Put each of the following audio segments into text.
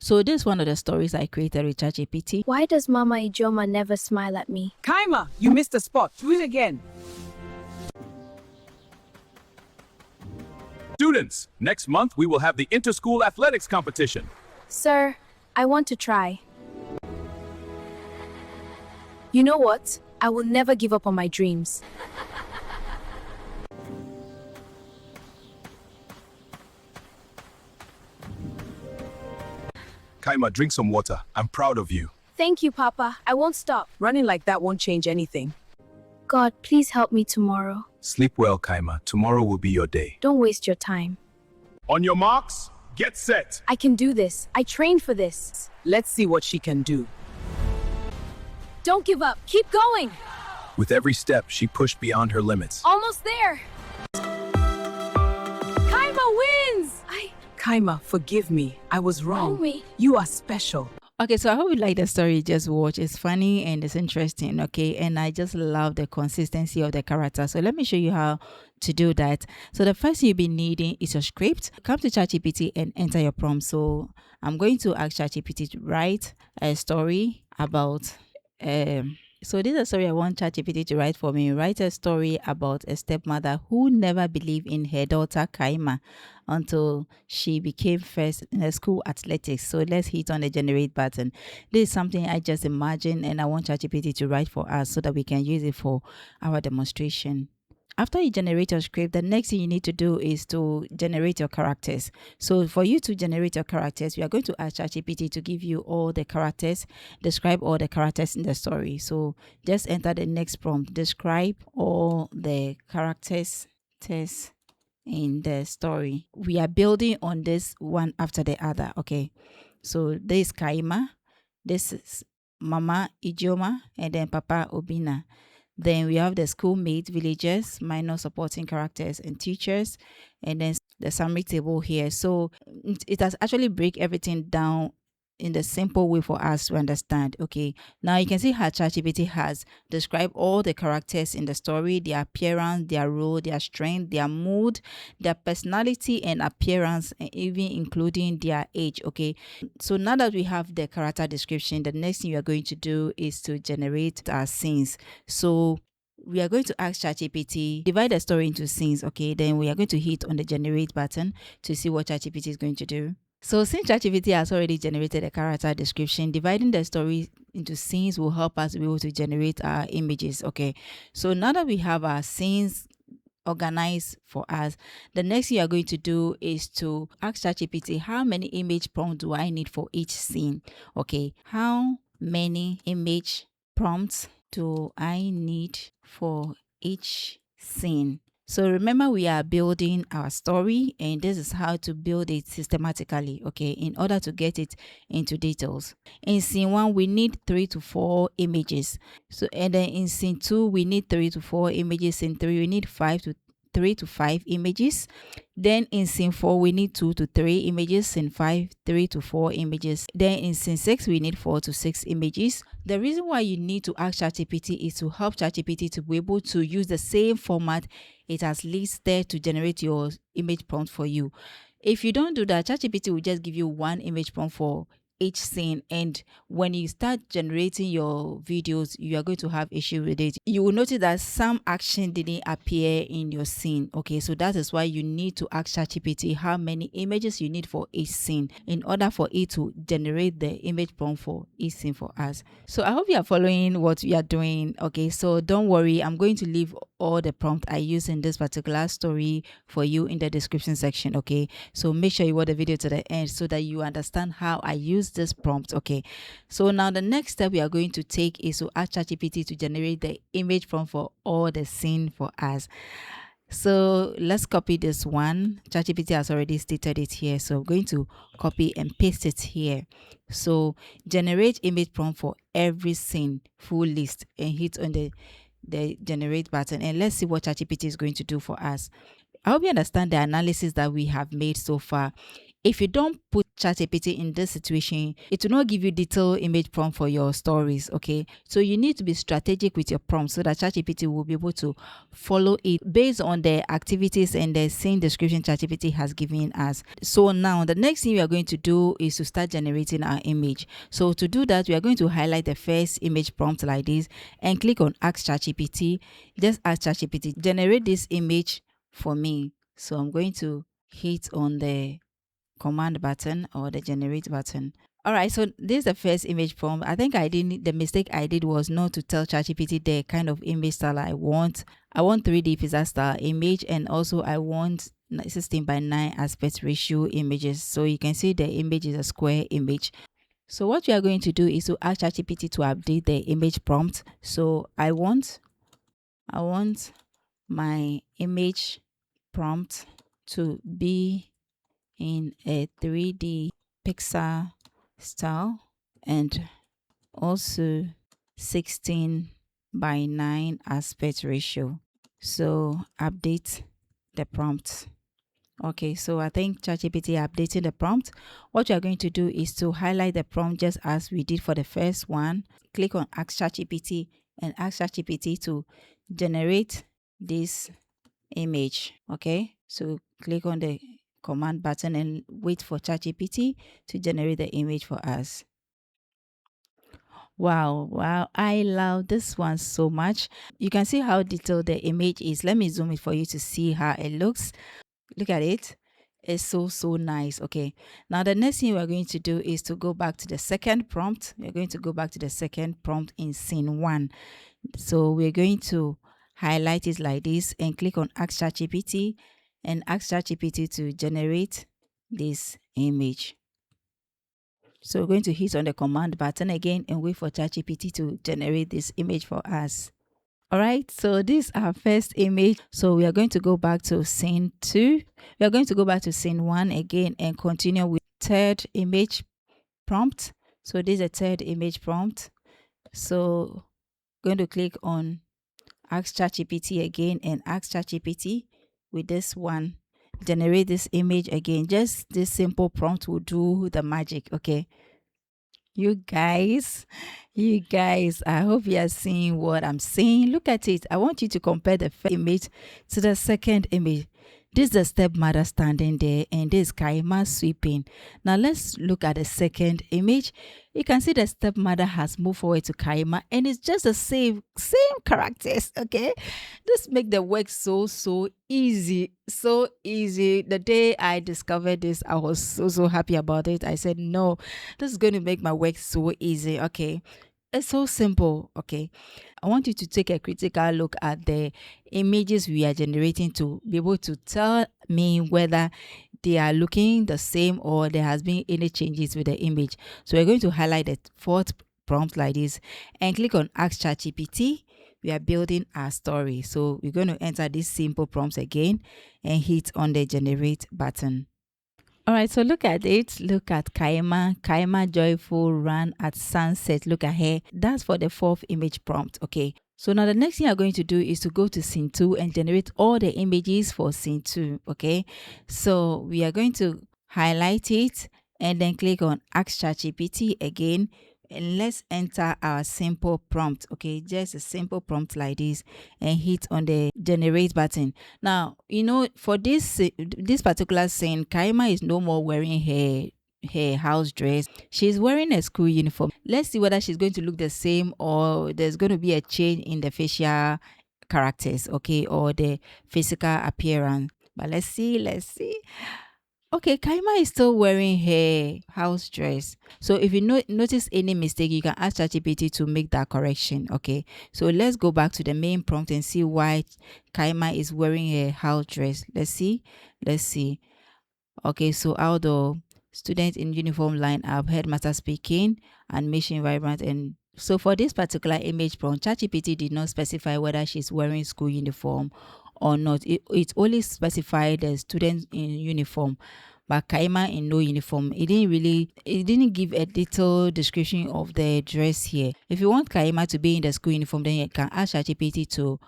So this is one of the stories I created with ChatGPT. Why does Mama Ijoma never smile at me? Kaima, you missed the spot. Do it again. Students, next month we will have the inter-school athletics competition. Sir, I want to try. You know what? I will never give up on my dreams. Kaima, drink some water. I'm proud of you. Thank you, Papa. I won't stop. Running like that won't change anything. God, please help me tomorrow. Sleep well, Kaima. Tomorrow will be your day. Don't waste your time. On your marks, get set. I can do this. I trained for this. Let's see what she can do. Don't give up. Keep going. With every step, she pushed beyond her limits. Almost there. Kaima wins. Kaima, forgive me. I was wrong. me. You are special. Okay, so I hope you like the story you just watched. It's funny and it's interesting, okay? And I just love the consistency of the character. So let me show you how to do that. So the first thing you'll be needing is your script. Come to ChatGPT and enter your prompt. So I'm going to ask ChatGPT to write a story about so this is a story I want ChatGPT to write for me. Write a story about a stepmother who never believed in her daughter Kaima until she became first in her school athletics. So let's hit on the generate button. This is something I just imagined and I want ChatGPT to write for us so that we can use it for our demonstration. After you generate your script, the next thing you need to do is to generate your characters. So for you to generate your characters, we are going to ask ChatGPT to give you all the characters, describe all the characters in the story. So just enter the next prompt, describe all the characters in the story. We are building on this one after the other, okay? So this is Kaima, this is Mama Ijoma, and then Papa Obina. Then we have the schoolmate, villagers, minor supporting characters, and teachers, and then the summary table here. So it has actually break everything down in the simple way for us to understand. Okay, now you can see how ChatGPT has described all the characters in the story, their appearance, their role, their strength, their mood, their personality and appearance, and even including their age. Okay, so now that we have the character description, the next thing we are going to do is to generate our scenes. So we are going to ask ChatGPT, divide the story into scenes. Okay, then we are going to hit on the generate button to see what ChatGPT is going to do. So since ChatGPT has already generated a character description, dividing the story into scenes will help us be able to generate our images. Okay, so now that we have our scenes organized for us, the next thing you are going to do is to ask ChatGPT, how many image prompts do I need for each scene? Okay, how many image prompts do I need for each scene? So remember, we are building our story and this is how to build it systematically, okay, in order to get it into details. In scene 1, we need 3 to 4 images. So, and then in scene 2, we need 3 to 4 images. Scene 3, we need 3 to 5 images. Then in scene 4, we need 2 to 3 images. Scene 5, 3 to 4 images. Then in scene 6, we need 4 to 6 images. The reason why you need to ask ChatGPT is to help ChatGPT to be able to use the same format it has listed to generate your image prompt for you. If you don't do that, ChatGPT will just give you one image prompt for each scene, and when you start generating your videos, you are going to have issue with it. You will notice that some action didn't appear in your scene. Okay, so that is why you need to ask ChatGPT how many images you need for each scene in order for it to generate the image prompt for each scene for us. So I hope you are following what we are doing. Okay, so don't worry, I'm going to leave all the prompt I use in this particular story for you in the description section. Okay, so make sure you watch the video to the end so that you understand how I use this prompt. Okay, so now the next step we are going to take is to ask ChatGPT to generate the image prompt for all the scene for us. So let's copy this one. ChatGPT has already stated it here, so I'm going to copy and paste it here. So generate image prompt for every scene, full list, and hit on the generate button, and let's see what ChatGPT is going to do for us. I hope you understand the analysis that we have made so far. If you don't put ChatGPT in this situation, it will not give you detailed image prompt for your stories, okay? So you need to be strategic with your prompt so that ChatGPT will be able to follow it based on the activities and the same description ChatGPT has given us. So now the next thing we are going to do is to start generating our image. So to do that, we are going to highlight the first image prompt like this and click on Ask ChatGPT. Just ask ChatGPT, generate this image for me. So I'm going to hit on the command button or the generate button. All right, so this is the first image prompt. I think the mistake I did was not to tell ChatGPT the kind of image style I want. I want 3D pizza style image, and also I want 16:9 aspect ratio images. So you can see the image is a square image. So what you are going to do is to ask ChatGPT to update the image prompt. So I want my image prompt to be in a 3D pixel style and also 16:9 aspect ratio. So update the prompt. Okay, so I think ChatGPT updating the prompt. What you are going to do is to highlight the prompt just as we did for the first one. Click on Ask ChatGPT and ask ChatGPT to generate this image. Okay, so click on the command button and wait for ChatGPT to generate the image for us. Wow, I love this one so much. You can see how detailed the image is. Let me zoom it for you to see how it looks. Look at it. It's so nice. Okay, now the next thing we're going to do is to go back to the second prompt. We're going to go back to the second prompt in scene 1. So we're going to highlight it like this and click on Ask ChatGPT and ask ChatGPT to generate this image. So we're going to hit on the command button again and wait for ChatGPT to generate this image for us. All right, so this is our first image. So we are going to go back to scene 2. We are going to go back to scene 1 again and continue with third image prompt. So this is a third image prompt. So going to click on Ask ChatGPT again and ask ChatGPT with this one, generate this image again. Just this simple prompt will do the magic, okay? You guys, I hope you are seeing what I'm saying. Look at it. I want you to compare the first image to the second image. This is the stepmother standing there and this is Kaima sweeping. Now let's look at the second image. You can see the stepmother has moved forward to Kaima and it's just the same characters, okay? This make the work so easy, so easy. The day I discovered this, I was so happy about it. I said, no, this is going to make my work so easy, okay? It's so simple, okay? I want you to take a critical look at the images we are generating to be able to tell me whether they are looking the same or there has been any changes with the image. So we're going to highlight the fourth prompt like this and click on Ask ChatGPT. We are building our story. So we're going to enter these simple prompts again and hit on the generate button. All right, so look at it. Look at Kaima joyful run at sunset. Look at her. That's for the fourth image prompt, okay? So now the next thing you're going to do is to go to scene 2 and generate all the images for scene 2, okay? So we are going to highlight it and then click on Ask ChatGPT again. And let's enter our simple prompt, okay? Just a simple prompt like this and hit on the generate button. Now, you know, for this particular scene, Kaima is no more wearing her house dress. She's wearing a school uniform. Let's see whether she's going to look the same or there's going to be a change in the facial characters, okay, or the physical appearance. But let's see. Okay, Kaima is still wearing her house dress. So if you notice any mistake, you can ask ChatGPT to make that correction, okay? So let's go back to the main prompt and see why Kaima is wearing her house dress. Let's see. Okay, so outdoor, student in uniform line up, headmaster speaking, animation vibrant. And so for this particular image prompt, ChatGPT did not specify whether she's wearing school uniform or not. It only specified the student in uniform, but Kaima in no uniform. It didn't give a detailed description of the dress here. If you want Kaima to be in the school uniform, then you can ask ChatGPT to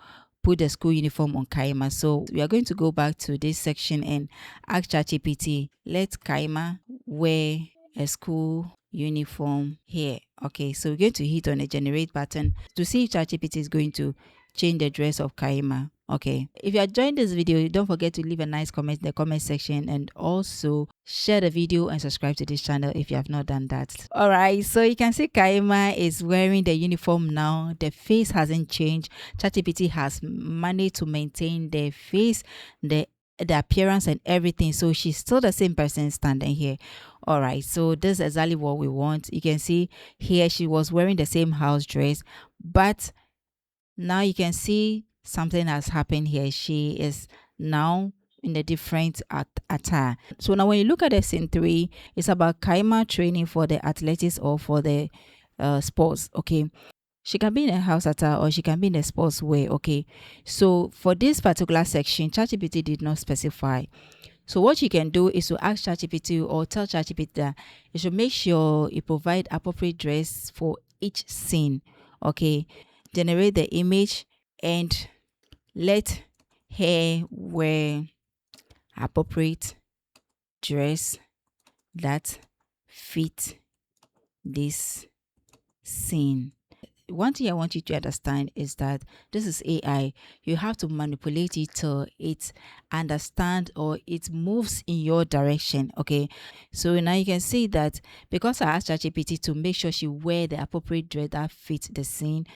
put the school uniform on Kaima. So we are going to go back to this section and ask ChatGPT, let Kaima wear a school uniform here. Okay, so we're going to hit on the generate button to see if ChatGPT is going to change the dress of Kaima. Okay, if you are enjoying this video, don't forget to leave a nice comment in the comment section, and also share the video and subscribe to this channel if you have not done that. All right, so you can see Kaima is wearing the uniform now. The face hasn't changed. ChatGPT has managed to maintain the face, the appearance and everything, so she's still the same person standing here. All right, so this is exactly what we want. You can see here she was wearing the same house dress, but now you can see something has happened here. She is now in a different attire. So now when you look at the scene 3, it's about Kaima training for the athletics or for the sports. Okay, she can be in a house attire or she can be in a sports wear. Okay, so for this particular section, ChatGPT did not specify. So what you can do is to ask ChatGPT or tell ChatGPT that you should make sure you provide appropriate dress for each scene. Okay, generate the image and let her wear appropriate dress that fit this scene. One thing I want you to understand is that this is AI. You have to manipulate it till it understand or it moves in your direction. Okay, so now you can see that because I asked ChatGPT to make sure she wear the appropriate dress that fits the scene,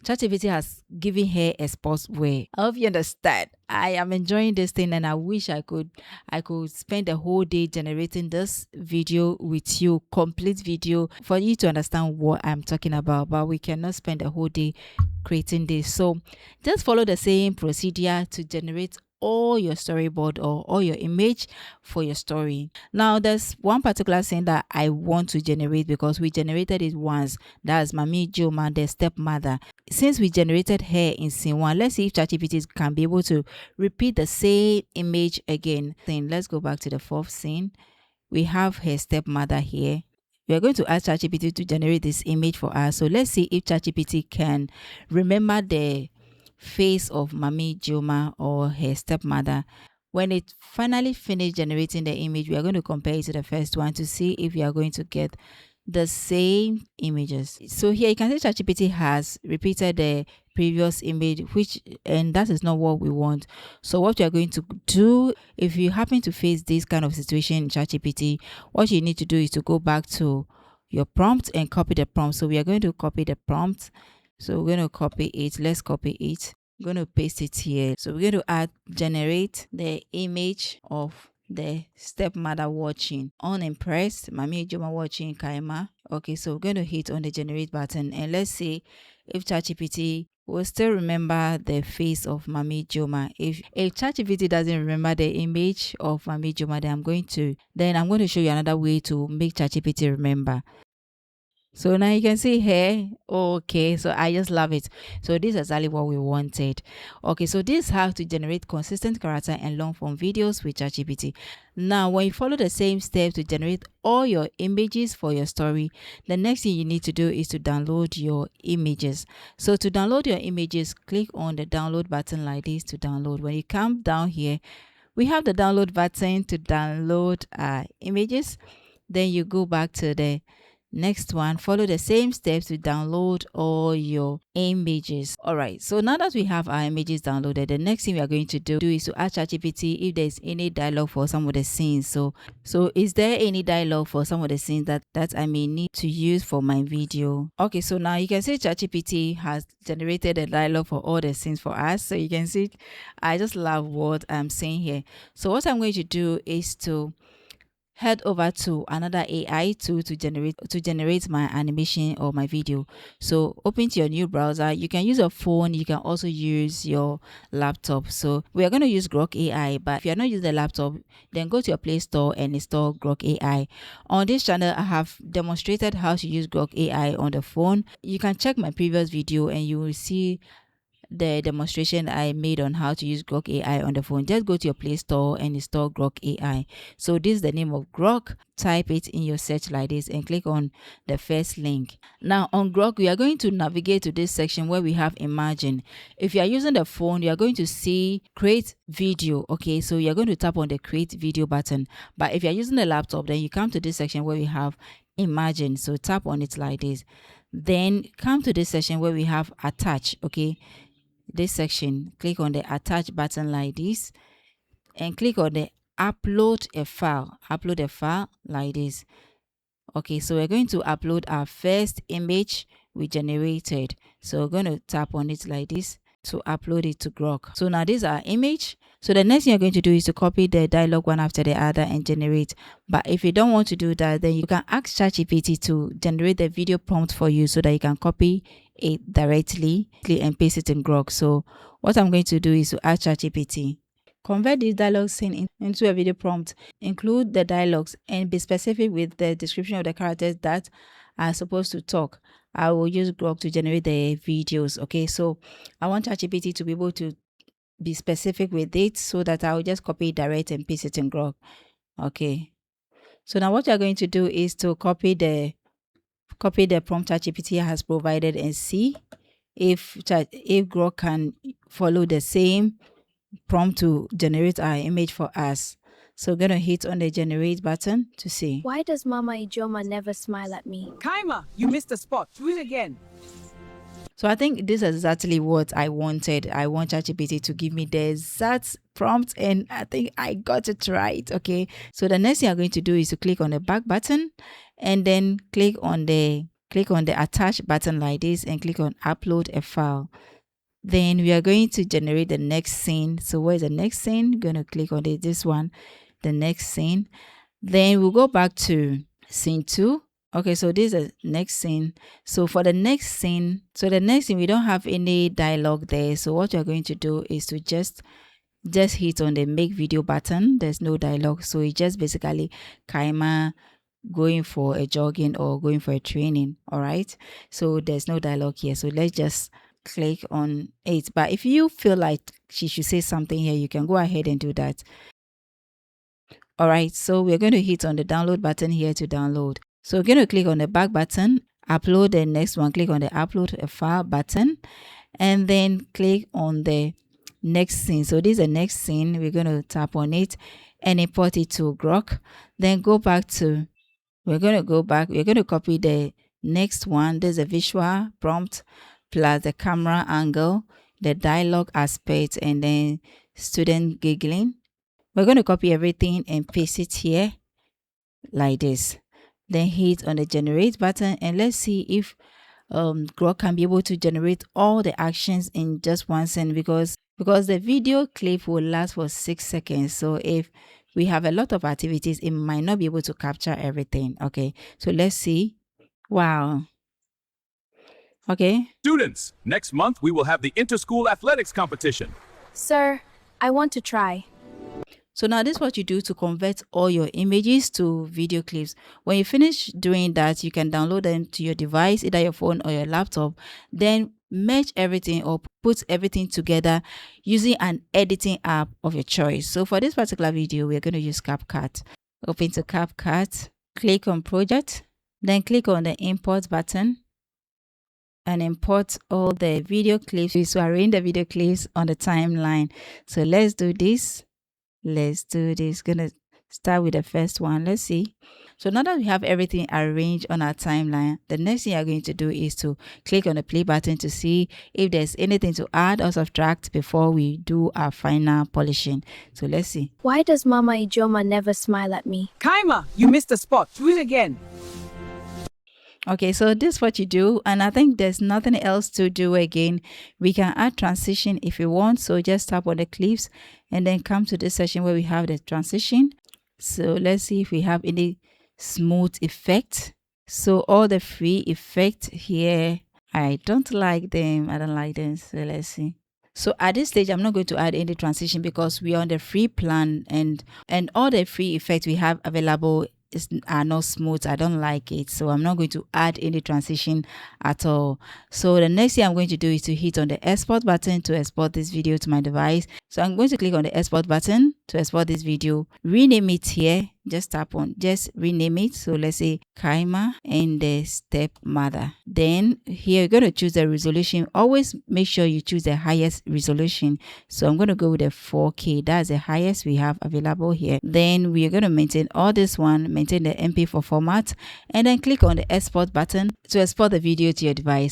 ChatGPT has given her a sports wear. I hope you understand. I am enjoying this thing, and I wish I could spend the whole day generating this video with you, complete video, for you to understand what I'm talking about. But we cannot spend the whole day creating this. So just follow the same procedure to generate all your storyboard or all your image for your story. Now there's one particular scene that I want to generate because we generated it once. That's Mami Joma, the stepmother. Since we generated her in scene 1, let's see if ChatGPT can be able to repeat the same image again. Then let's go back to the 4th scene. We have her stepmother here. We are going to ask ChatGPT to generate this image for us. So let's see if ChatGPT can remember the face of Mami Joma or her stepmother. When it finally finished generating the image, we are going to compare it to the first one to see if we are going to get the same images. So here you can see ChatGPT has repeated the previous image, and that is not what we want. So what you are going to do, if you happen to face this kind of situation in ChatGPT, what you need to do is to go back to your prompt and copy the prompt. So we are going to copy the prompt. So we're going to copy it. Let's copy it. I'm going to paste it here. So we're going to generate the image of the stepmother watching. Unimpressed, Mami Joma watching Kaima. Okay, so we're going to hit on the generate button and let's see if ChatGPT will still remember the face of Mami Joma. If ChatGPT doesn't remember the image of Mami Joma, then I'm going to show you another way to make ChatGPT remember. So now you can see here. Okay, so I just love it. So this is exactly what we wanted. Okay, so this is how to generate consistent character and long form videos with ChatGPT. Now when you follow the same steps to generate all your images for your story, the next thing you need to do is to download your images. So to download your images, click on the download button like this to download. When you come down here, we have the download button to download images. Then you go back to the next one, follow the same steps to download all your images. All right, so now that we have our images downloaded, the next thing we are going to do is to ask ChatGPT if there's any dialogue for some of the scenes. So is there any dialogue for some of the scenes that I may need to use for my video? Okay, so now you can see ChatGPT has generated a dialogue for all the scenes for us. So you can see, I just love what I'm saying here. So what I'm going to do is to head over to another AI tool to generate my animation or my video. So open to your new browser. You can use a phone, you can also use your laptop. So we are going to use Grok AI, but if you're not using the laptop, then go to your Play Store and install Grok AI. On this channel, I have demonstrated how to use Grok AI on the phone. You can check my previous video and you will see the demonstration I made on how to use Grok AI on the phone, just go to your Play Store and install Grok AI. So this is the name of Grok. Type it in your search like this and click on the first link. Now on Grok, we are going to navigate to this section where we have Imagine. If you are using the phone, you are going to see Create Video. Okay, so you're going to tap on the Create Video button. But if you're using the laptop, then you come to this section where we have Imagine. So tap on it like this. Then come to this section where we have Attach. Okay, this section, click on the Attach button like this and click on the Upload a file. Upload a file like this. Okay, so we're going to upload our first image we generated. So we're going to tap on it like this to upload it to Grok. So now this is our image. So the next thing you're going to do is to copy the dialogue one after the other and generate. But if you don't want to do that, then you can ask ChatGPT to generate the video prompt for you so that you can copy it directly and paste it in Grok. So what I'm going to do is to ask ChatGPT, convert this dialogue scene into a video prompt, include the dialogues, and be specific with the description of the characters that are supposed to talk. I will use Grok to generate the videos. Okay, so I want ChatGPT to be able to be specific with it so that I will just copy it direct and paste it in Grok. Okay, so now what you're going to do is to copy the prompt ChatGPT has provided and see if Grok can follow the same prompt to generate our image for us. So we're going to hit on the generate button to see. Why does Mama Ijoma never smile at me? Kaima, you missed a spot. Do it again. So I think this is exactly what I wanted. I want ChatGPT to give me the exact prompt and I think I got it right. Okay. So the next thing I'm going to do is to click on the back button and then click on the attach button like this and click on upload a file. Then we are going to generate the next scene. So where's the next scene? We're going to click on this one, the next scene. Then we'll go back to scene 2. Okay, so this is the next scene. So for the next scene, we don't have any dialogue there. So what you're going to do is to just hit on the make video button. There's no dialogue. So it's just basically Kaima going for a jogging or going for a training. All right. So there's no dialogue here. So let's just click on it. But if you feel like she should say something here, you can go ahead and do that. All right. So we're going to hit on the download button here to download. So we're going to click on the back button, upload the next one, click on the upload a file button, and then click on the next scene. So this is the next scene. We're going to tap on it and import it to Grok. Then we're going to copy the next one. There's a visual prompt plus the camera angle, the dialogue aspect, and then student giggling. We're going to copy everything and paste it here like this. Then hit on the generate button and let's see if Grok can be able to generate all the actions in just one second because the video clip will last for 6 seconds. So if we have a lot of activities, it might not be able to capture everything. Okay, so let's see. Wow. Okay. Students, next month we will have the inter-school athletics competition. Sir, I want to try. So now this is what you do to convert all your images to video clips. When you finish doing that, you can download them to your device, either your phone or your laptop. Then merge everything or put everything together using an editing app of your choice. So for this particular video, we're going to use CapCut. Open to CapCut, click on Project, then click on the Import button and import all the video clips. So arrange the video clips on the timeline. So let's do this. Gonna start with the first one. Let's see. So now that we have everything arranged on our timeline, the next thing you're going to do is to click on the play button to see if there's anything to add or subtract before we do our final polishing. So let's see. Why does Mama Ijoma never smile at me? Kaima, you missed a spot. Do it again. Okay, so this is what you do, and I think there's nothing else to do again. We can add transition if you want, so just tap on the clips and then come to this section where we have the transition. So let's see if we have any smooth effect. So all the free effect here, I don't like them. So let's see. So at this stage, I'm not going to add any transition because we are on the free plan and all the free effects we have available are not smooth. I don't like it, so I'm not going to add any transition at all. So the next thing I'm going to do is to hit on the export button to export this video to my device. So I'm going to click on the export button to export this video, rename it here. Just tap on, just rename it. So let's say Kaima and the stepmother. Then here you're going to choose the resolution. Always make sure you choose the highest resolution. So I'm going to go with the 4K. That's the highest we have available here. Then we are going to maintain all this one, maintain the MP4 format, and then click on the export button to export the video to your device.